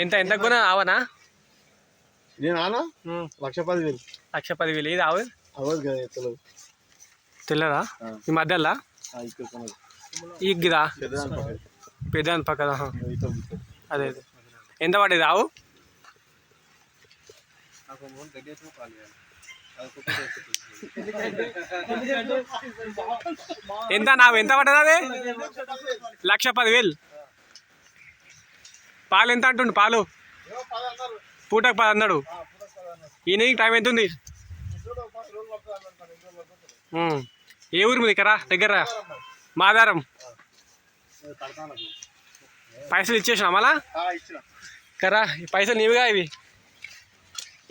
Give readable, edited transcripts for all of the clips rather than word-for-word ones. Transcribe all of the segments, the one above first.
ఎంత ఎంత కొనా ఆవనా? నేను ఆనా 1,10,000. 1,10,000 ఇది ఆవు అవ్వదు కదా తెలియదు. తెల్లదా ఈ మధ్యలో ఈ గిదా పెద్ద పక్కదా? అదే అదే ఎంత పడేది ఆవు? ఎంత నాకు ఎంత పడ్డది అది? 1,10,000. పాలు ఎంత అంటుండు? పాలు పూటకు 10 అన్నాడు. ఈయనకి టైం ఎంత ఉంది? ఏ ఊరు మీది? ఇక్కడ దగ్గర మాదారం. పైసలు ఇచ్చేసినా మళ్ళా కరా? పైసలు నీవిగా ఇవి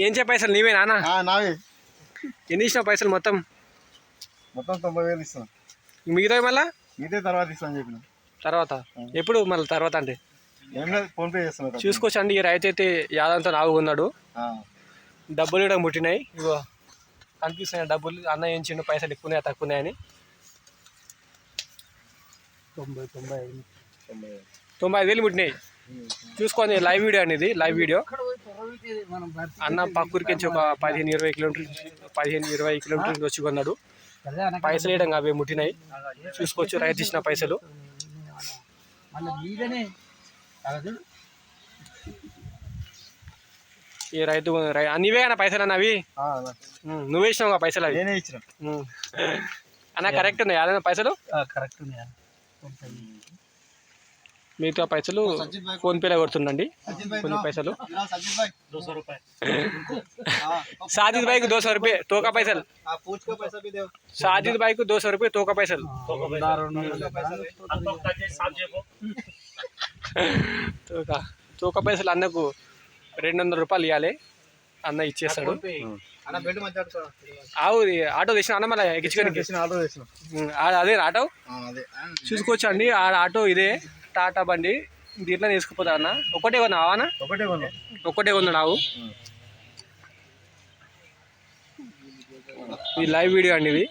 ఏం చే పైసలు నీవే నానా? నావే. ఎన్ని ఇచ్చినావు పైసలు మొత్తం? 90,000 ఇస్తాను. మిగతావి మళ్ళా ఇదే తర్వాత ఇస్తాను చెప్పిన. తర్వాత ఎప్పుడు మళ్ళీ తర్వాత అంటే ఏం లేదు, ఫోన్పే చేస్తున్నా. చూసుకోవచ్చండి. ఈ రైతు అయితే యాదంతో నాగు ఉన్నాడు. డబ్బులు కూడా ముట్టినాయి. ఇగో కనిపిస్తున్నాయి డబ్బులు. అన్న ఏం చిండు పైసలు ఎక్కువనే తక్కువనే అని. 95,000 ముట్టినాయి. చూసుకోండి, లైవ్ వీడియో అనేది. Live video. అన్న పక్కూరికి నుంచి ఒక 15-20 కిలోమీటర్లు వచ్చి కొన్నాడు. పైసలు వేయడం అవి ముట్టినాయి. చూసుకోవచ్చు రైతు ఇచ్చిన పైసలు. ఈ రైతు నీవే అన్న పైసలు అన్న అవి? నువ్వే ఇచ్చినావు పైసలు అవి? నేనే ఇచ్చిన అన్న. కరెక్ట్ ఉన్నాయి అదే పైసలు? కరెక్ట్ ఉన్నాయా? మిగతా పైసలు ఫోన్పేలో కొడుతుండండి. కొన్ని పైసలు साजिद भाई को 200 रुपये तोका पैसल. साजिद भाई को 200 रुपये तोका पैसल. తోక పైసలు అన్నకు 200 రూపాయలు ఇవ్వాలి. అన్న ఇచ్చేస్తాడు. ఆవు ఆటో తెచ్చిన అన్న మళ్ళీ ఎక్కించుకొని అదే ఆటో చూసుకోవచ్చు అండి. ఆడ ఆటో ఇదే టాటా బండి. దీంట్లో తీసుకుపోతా అన్న. ఒకటే కొన్నావా అన్న? ఒకటే కొన్నాడు ఆవు. ఇది లైవ్ వీడియో అండి ఇది.